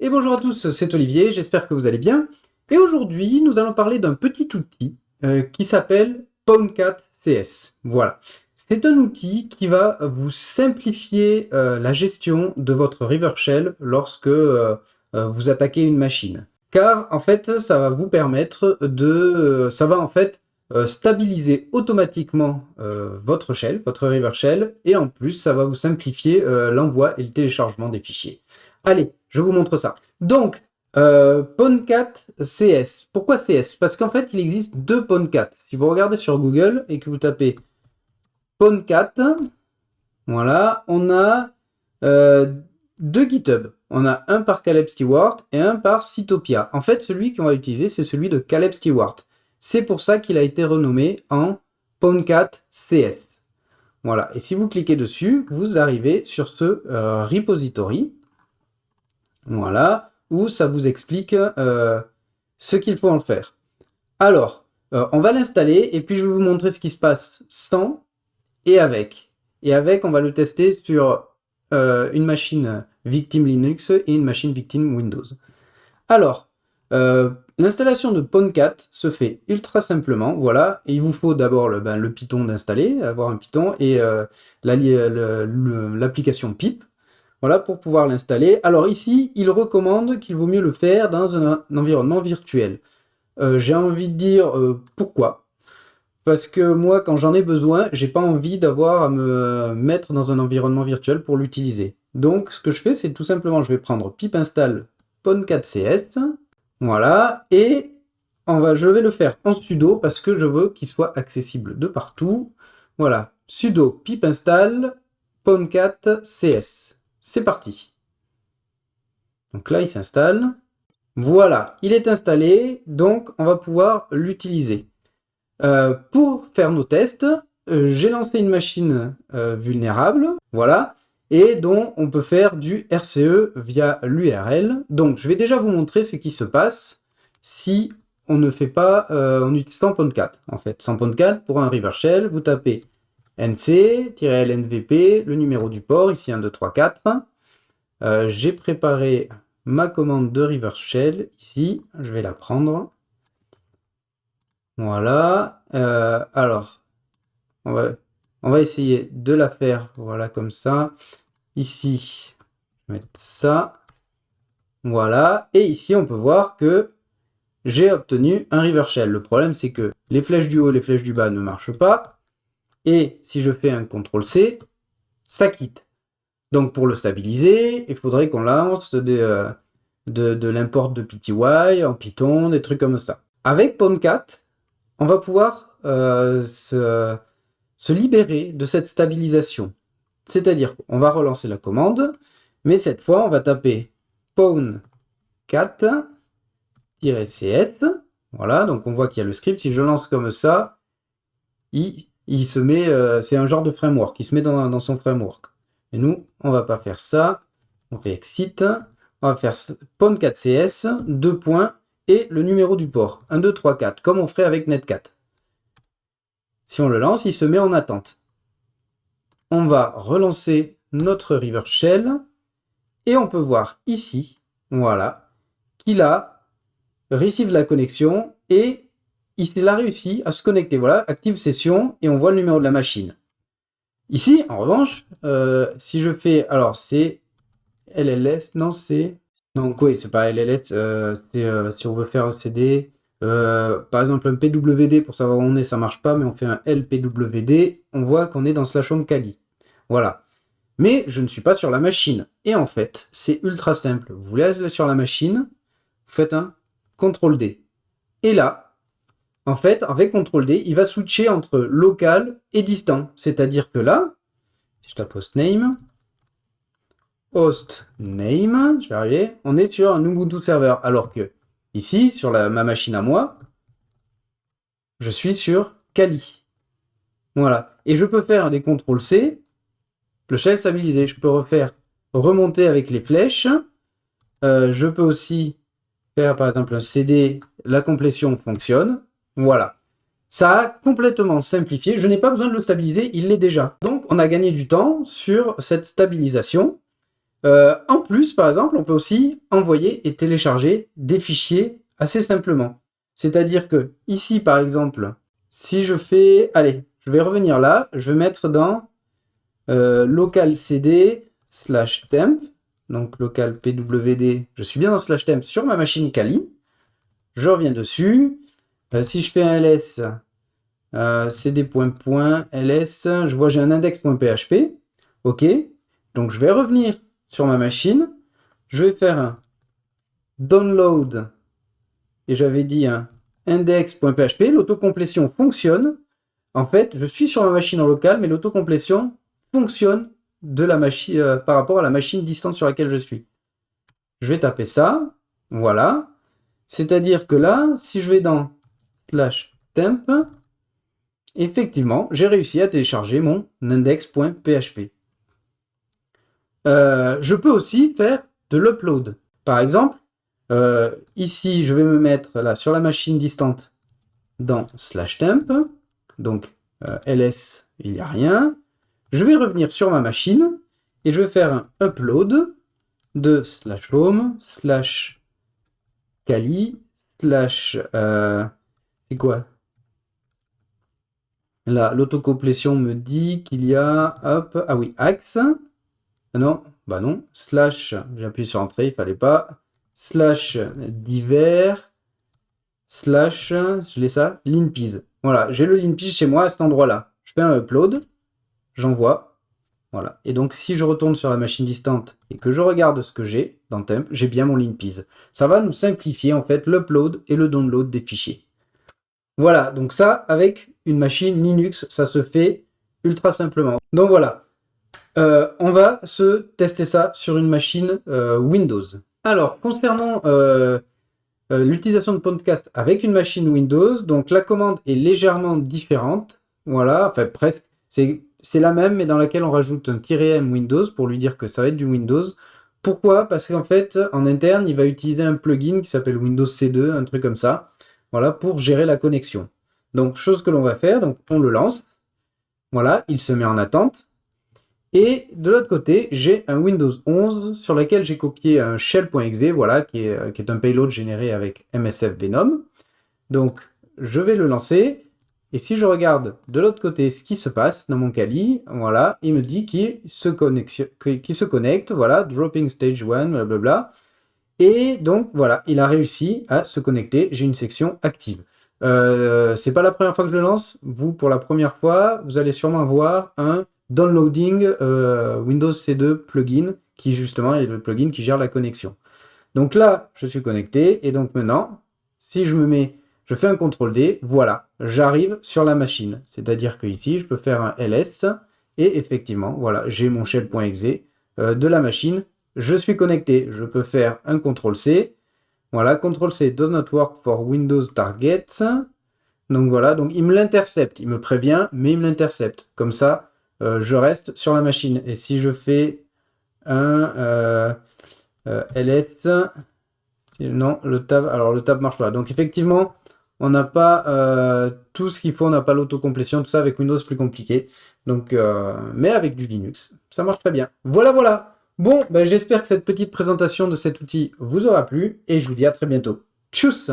Et bonjour à tous, c'est Olivier, j'espère que vous allez bien. Et aujourd'hui, nous allons parler d'un petit outil qui s'appelle PwnCat CS. Voilà. C'est un outil qui va vous simplifier la gestion de votre River Shell lorsque vous attaquez une machine. Car en fait, ça va vous permettre de... ça va en fait stabiliser automatiquement votre shell, votre River Shell, et en plus, ça va vous simplifier l'envoi et le téléchargement des fichiers. Allez, je vous montre ça. Donc, PwnCat CS. Pourquoi CS? Parce qu'en fait, il existe deux PwnCat. Si vous regardez sur Google et que vous tapez PwnCat, voilà, on a deux GitHub. On a un par Caleb Stewart et un par Cytopia. En fait, celui qu'on va utiliser, c'est celui de Caleb Stewart. C'est pour ça qu'il a été renommé en PwnCat CS. Voilà, et si vous cliquez dessus, vous arrivez sur ce repository. Voilà, où ça vous explique ce qu'il faut en faire. Alors, on va l'installer et puis je vais vous montrer ce qui se passe sans et avec. Et avec, on va le tester sur une machine victime Linux et une machine victime Windows. Alors, l'installation de PwnCat se fait ultra simplement, voilà, et il vous faut d'abord le Python d'installer, avoir un Python et l'application pip. Voilà, pour pouvoir l'installer. Alors ici, il recommande qu'il vaut mieux le faire dans un environnement virtuel. J'ai envie de dire pourquoi. Parce que moi, quand j'en ai besoin, j'ai pas envie d'avoir à me mettre dans un environnement virtuel pour l'utiliser. Donc, ce que je fais, c'est tout simplement, je vais prendre pip install PwnCat CS. Voilà, et je vais le faire en sudo parce que je veux qu'il soit accessible de partout. Voilà, sudo pip install PwnCat CS. C'est parti. Donc là, il s'installe. Voilà, il est installé, donc on va pouvoir l'utiliser. Pour faire nos tests, j'ai lancé une machine vulnérable, voilà, et dont on peut faire du RCE via l'URL. Donc je vais déjà vous montrer ce qui se passe si on ne fait pas en utilisant PwnCat. En fait, sans PwnCat, pour un River Shell, vous tapez nc-lnvp, le numéro du port, ici 1, 2, 3, 4. J'ai préparé ma commande de River Shell, ici, je vais la prendre. Voilà, alors, on va essayer de la faire, voilà, comme ça. Ici, je vais mettre ça, voilà, et ici, on peut voir que j'ai obtenu un River Shell. Le problème, c'est que les flèches du haut et les flèches du bas ne marchent pas, et si je fais un CTRL-C, ça quitte. Donc pour le stabiliser, il faudrait qu'on lance de l'import de PTY en Python, des trucs comme ça. Avec PwnCat, on va pouvoir se libérer de cette stabilisation. C'est-à-dire qu'on va relancer la commande, mais cette fois on va taper PwnCat-cs. Voilà, donc on voit qu'il y a le script. Si je lance comme ça, il se met, c'est un genre de framework, il se met dans son framework. Et nous, on va pas faire ça. On fait exit. On va faire PwnCat-cs, 2 points, et le numéro du port. 1, 2, 3, 4, comme on ferait avec Netcat. Si on le lance, il se met en attente. On va relancer notre River Shell. Et on peut voir ici, voilà, qu'il a receive la connexion et il a réussi à se connecter. Voilà, active session, et on voit le numéro de la machine. Ici, en revanche, si je fais, alors c'est LLS, non c'est, donc oui, c'est pas LLS, c'est si on veut faire un CD, par exemple un PWD pour savoir où on est, ça marche pas, mais on fait un LPWD, on voit qu'on est dans /home Kali. Voilà. Mais je ne suis pas sur la machine. Et en fait, c'est ultra simple. Vous voulez aller sur la machine, vous faites un CTRL-D. Et là, en fait, avec CTRL-D, il va switcher entre local et distant. C'est-à-dire que là, si je tape hostname, je vais arriver, on est sur un Ubuntu serveur. Alors que ici, sur ma machine à moi, je suis sur Kali. Voilà. Et je peux faire des CTRL-C, le shell stabilisé. Je peux remonter avec les flèches. Je peux aussi faire par exemple un CD, la complétion fonctionne. Voilà. Ça a complètement simplifié. Je n'ai pas besoin de le stabiliser, il l'est déjà. Donc on a gagné du temps sur cette stabilisation. En plus, par exemple, on peut aussi envoyer et télécharger des fichiers assez simplement. C'est-à-dire que ici, par exemple, si je fais... Allez, je vais revenir là, je vais mettre dans local cd /temp, donc local pwd, je suis bien dans /temp sur ma machine Kali, je reviens dessus, si je fais un ls, cd.ls, je vois j'ai un index.php, ok, donc je vais revenir sur ma machine, je vais faire un download, et j'avais dit un index.php, l'autocomplétion fonctionne, en fait, je suis sur ma machine en local, mais l'autocomplétion fonctionne de la machine par rapport à la machine distante sur laquelle je suis. Je vais taper ça, voilà. C'est-à-dire que là, si je vais dans /temp, effectivement, j'ai réussi à télécharger mon index.php. Je peux aussi faire de l'upload. Par exemple, ici, je vais me mettre là sur la machine distante dans /temp, donc ls, il n'y a rien. Je vais revenir sur ma machine et je vais faire un upload de /home /kali c'est quoi? Là, l'autocomplétion me dit qu'il y a, hop, ah oui, axe. Non, bah non, j'ai appuyé sur entrée, il fallait pas, /divers, je l'ai ça, linpiz. Voilà, j'ai le linpiz chez moi à cet endroit-là. Je fais un upload, j'envoie, voilà. Et donc, si je retourne sur la machine distante et que je regarde ce que j'ai dans Temp, j'ai bien mon linpiz. Ça va nous simplifier, en fait, l'upload et le download des fichiers. Voilà, donc ça, avec une machine Linux, ça se fait ultra simplement. Donc voilà, on va se tester ça sur une machine Windows. Alors, concernant l'utilisation de podcast avec une machine Windows, donc la commande est légèrement différente. Voilà, enfin presque. C'est la même, mais dans laquelle on rajoute un "-m Windows pour lui dire que ça va être du Windows. Pourquoi? Parce qu'en fait, en interne, il va utiliser un plugin qui s'appelle Windows C2, un truc comme ça, voilà, pour gérer la connexion. Donc, chose que l'on va faire, donc on le lance. Voilà, il se met en attente. Et de l'autre côté, j'ai un Windows 11 sur lequel j'ai copié un shell.exe, voilà, qui est un payload généré avec MSF Venom. Donc, je vais le lancer. Et si je regarde de l'autre côté ce qui se passe dans mon Kali, voilà, il me dit qu'il se connecte, voilà, dropping stage 1, blablabla. Et donc, voilà, il a réussi à se connecter. J'ai une section active. C'est pas la première fois que je le lance. Vous, pour la première fois, vous allez sûrement avoir un downloading Windows C2 plugin qui justement est le plugin qui gère la connexion. Donc là, je suis connecté et donc maintenant, si je me mets, je fais un CTRL-D, voilà, j'arrive sur la machine. C'est-à-dire que ici, je peux faire un ls et effectivement, voilà, j'ai mon shell.exe de la machine. Je suis connecté, je peux faire un CTRL-C. Voilà, CTRL-C does not work for Windows targets. Donc voilà, donc il me l'intercepte, il me prévient, mais il me l'intercepte. Comme ça, je reste sur la machine. Et si je fais un ls, non, le tab, alors le tab marche pas. Donc effectivement, on n'a pas tout ce qu'il faut, on n'a pas l'autocomplétion, tout ça avec Windows c'est plus compliqué. Donc, mais avec du Linux, ça marche très bien. Voilà, voilà. Bon, ben, j'espère que cette petite présentation de cet outil vous aura plu et je vous dis à très bientôt. Tchuss!